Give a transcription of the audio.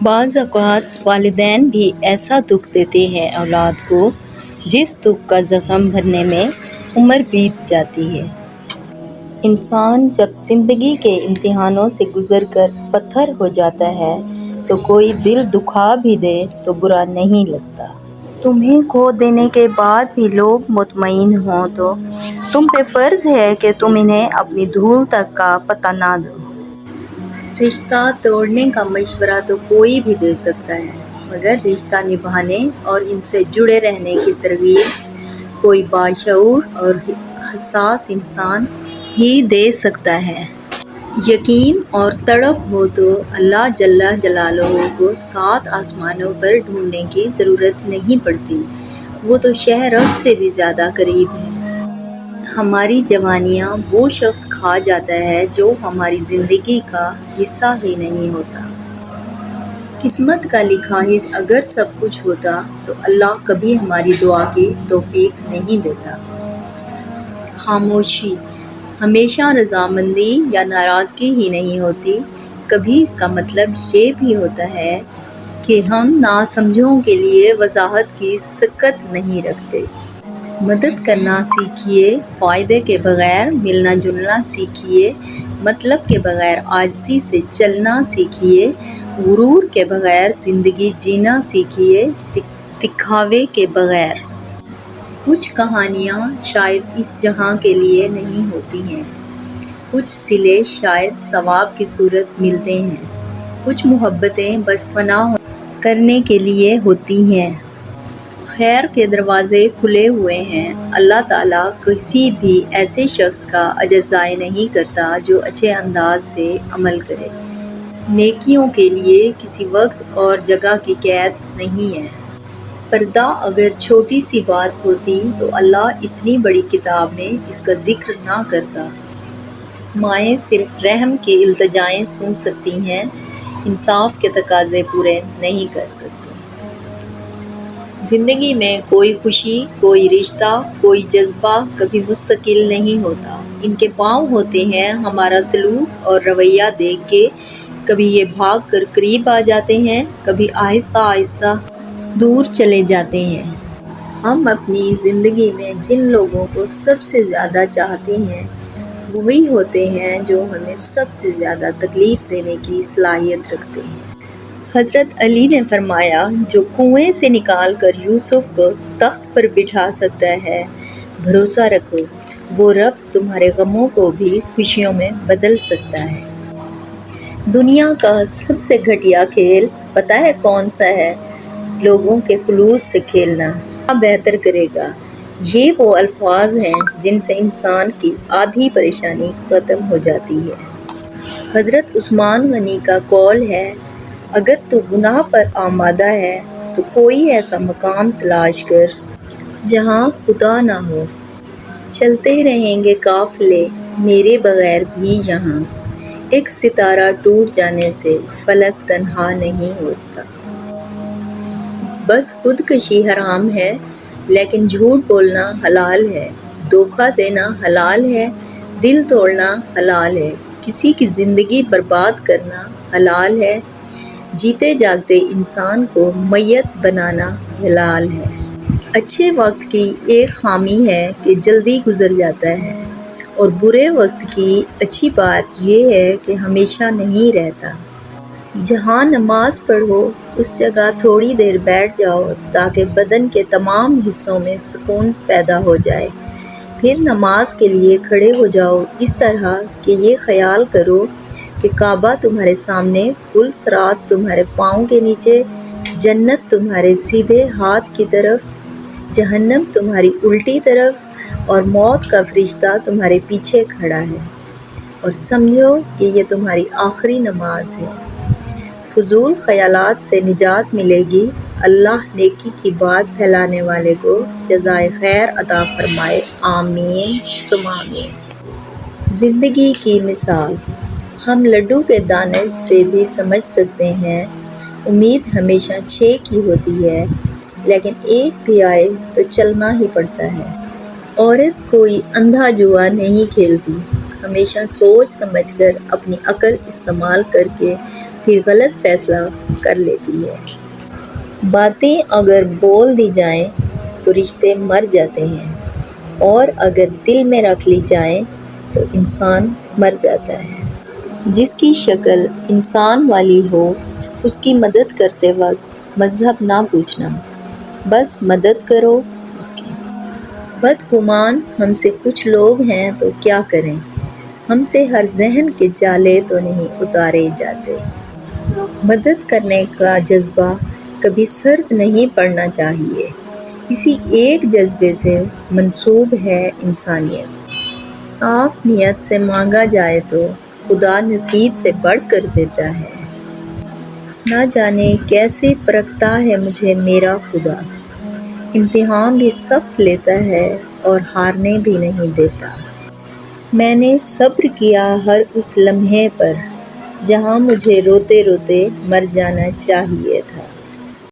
بعض اوقات والدین بھی ایسا دکھ دیتے ہیں اولاد کو جس دکھ کا زخم بھرنے میں عمر بیت جاتی ہے۔ انسان جب زندگی کے امتحانوں سے گزر کر پتھر ہو جاتا ہے تو کوئی دل دکھا بھی دے تو برا نہیں لگتا۔ تمہیں کھو دینے کے بعد بھی لوگ مطمئن ہوں تو تم پہ فرض ہے کہ تم انہیں اپنی دھول تک کا پتہ نہ دو۔ رشتہ توڑنے کا مشورہ تو کوئی بھی دے سکتا ہے، مگر رشتہ نبھانے اور ان سے جڑے رہنے کی ترغیب کوئی باشعور اور حساس انسان ہی دے سکتا ہے۔ یقین اور تڑپ ہو تو اللہ جل جلالہ کو 7 آسمانوں پر ڈھونڈنے کی ضرورت نہیں پڑتی، وہ تو شہ رگ سے بھی زیادہ قریب ہے۔ ہماری جوانیاں وہ شخص کھا جاتا ہے جو ہماری زندگی کا حصہ ہی نہیں ہوتا۔ قسمت کا لکھا حصہ اگر سب کچھ ہوتا تو اللہ کبھی ہماری دعا کی توفیق نہیں دیتا۔ خاموشی ہمیشہ رضامندی یا ناراضگی ہی نہیں ہوتی، کبھی اس کا مطلب یہ بھی ہوتا ہے کہ ہم ناسمجھوں کے لیے وضاحت کی سکت نہیں رکھتے۔ مدد کرنا سیکھیے، فائدے کے بغیر ملنا جلنا سیکھیے، مطلب کے بغیر عاجزی سے چلنا سیکھیے، غرور کے بغیر زندگی جینا سیکھیے، دکھاوے کے بغیر۔ کچھ کہانیاں شاید اس جہاں کے لیے نہیں ہوتی ہیں، کچھ صلے شاید ثواب کی صورت ملتے ہیں، کچھ محبتیں بس فنا کرنے کے لیے ہوتی ہیں۔ خیر کے دروازے کھلے ہوئے ہیں، اللہ تعالیٰ کسی بھی ایسے شخص کا اجر ضائع نہیں کرتا جو اچھے انداز سے عمل کرے۔ نیکیوں کے لیے کسی وقت اور جگہ کی قید نہیں ہے۔ پردہ اگر چھوٹی سی بات ہوتی تو اللہ اتنی بڑی کتاب میں اس کا ذکر نہ کرتا۔ مائیں صرف رحم کی التجائیں سن سکتی ہیں، انصاف کے تقاضے پورے نہیں کر سکتی۔ زندگی میں کوئی خوشی، کوئی رشتہ، کوئی جذبہ کبھی مستقل نہیں ہوتا۔ ان کے پاؤں ہوتے ہیں ہمارا سلوک اور رویہ دیکھ کے، کبھی یہ بھاگ کر قریب آ جاتے ہیں، کبھی آہستہ آہستہ دور چلے جاتے ہیں۔ ہم اپنی زندگی میں جن لوگوں کو سب سے زیادہ چاہتے ہیں وہی ہوتے ہیں جو ہمیں سب سے زیادہ تکلیف دینے کی صلاحیت رکھتے ہیں۔ حضرت علی نے فرمایا، جو کنویں سے نکال کر یوسف کو تخت پر بٹھا سکتا ہے، بھروسہ رکھو وہ رب تمہارے غموں کو بھی خوشیوں میں بدل سکتا ہے۔ دنیا کا سب سے گھٹیا کھیل پتہ ہے کون سا ہے؟ لوگوں کے خلوص سے کھیلنا۔ کیا بہتر کرے گا؟ یہ وہ الفاظ ہیں جن سے انسان کی آدھی پریشانی ختم ہو جاتی ہے۔ حضرت عثمان غنی کا قول ہے، اگر تو گناہ پر آمادہ ہے تو کوئی ایسا مقام تلاش کر جہاں خدا نہ ہو۔ چلتے رہیں گے قافلے میرے بغیر بھی یہاں، ایک ستارہ ٹوٹ جانے سے فلک تنہا نہیں ہوتا۔ بس خودکشی حرام ہے لیکن جھوٹ بولنا حلال ہے، دھوکہ دینا حلال ہے، دل توڑنا حلال ہے، کسی کی زندگی برباد کرنا حلال ہے، جیتے جاگتے انسان کو میت بنانا حلال ہے۔ اچھے وقت کی ایک خامی ہے کہ جلدی گزر جاتا ہے، اور برے وقت کی اچھی بات یہ ہے کہ ہمیشہ نہیں رہتا۔ جہاں نماز پڑھو اس جگہ تھوڑی دیر بیٹھ جاؤ تاکہ بدن کے تمام حصوں میں سکون پیدا ہو جائے، پھر نماز کے لیے کھڑے ہو جاؤ اس طرح کہ یہ خیال کرو کہ کعبہ تمہارے سامنے، پل صراط تمہارے پاؤں کے نیچے، جنت تمہارے سیدھے ہاتھ کی طرف، جہنم تمہاری الٹی طرف، اور موت کا فرشتہ تمہارے پیچھے کھڑا ہے، اور سمجھو کہ یہ تمہاری آخری نماز ہے۔ فضول خیالات سے نجات ملے گی۔ اللہ نیکی کی بات پھیلانے والے کو جزائے خیر عطا فرمائے، آمین ثم آمین۔ زندگی کی مثال ہم لڈو کے دانے سے بھی سمجھ سکتے ہیں، امید ہمیشہ 6 کی ہوتی ہے، لیکن ایک بھی آئے تو چلنا ہی پڑتا ہے۔ عورت کوئی اندھا جوا نہیں کھیلتی، ہمیشہ سوچ سمجھ کر اپنی عقل استعمال کر کے پھر غلط فیصلہ کر لیتی ہے۔ باتیں اگر بول دی جائیں تو رشتے مر جاتے ہیں، اور اگر دل میں رکھ لی جائیں تو انسان مر جاتا ہے۔ جس کی شکل انسان والی ہو اس کی مدد کرتے وقت مذہب نہ پوچھنا، بس مدد کرو اس کی۔ بدگمان ہم سے کچھ لوگ ہیں تو کیا کریں، ہم سے ہر ذہن کے جالے تو نہیں اتارے جاتے۔ مدد کرنے کا جذبہ کبھی سرد نہیں پڑنا چاہیے، اسی ایک جذبے سے منسوب ہے انسانیت۔ صاف نیت سے مانگا جائے تو خدا نصیب سے بڑھ کر دیتا ہے۔ نہ جانے کیسے پرکھتا ہے مجھے میرا خدا، امتحان بھی سخت لیتا ہے اور ہارنے بھی نہیں دیتا۔ میں نے صبر کیا ہر اس لمحے پر جہاں مجھے روتے روتے مر جانا چاہیے تھا۔